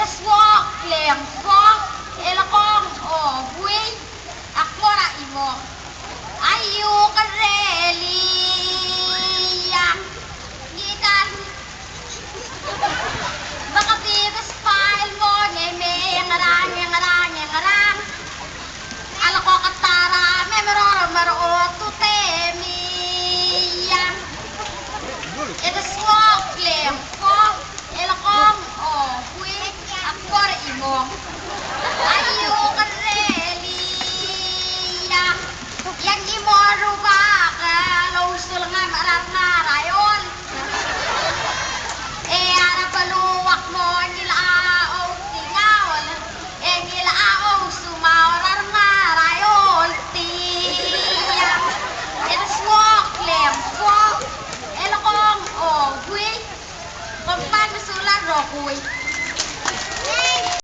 Eres wok, klem, wok, elakong, hui, akmora imo. Ayu karelia, gitan. Baka bigas file mo, ngeme, ngarang, ngarang, ngarang. Alako katara, memororo, maro, tutemiya. Eres wok, klem, wok, elakong, hui, akmora imo. Ayu karelia, yang imo ruba kalau usul nga marar-ngarayon. Ara paluwak mo nilaaw tingawal. Nilaaw sumarar-ngarayon tiyang. Eres wok, lem, wok, elokong, hui. Pagpapasulan rokuy.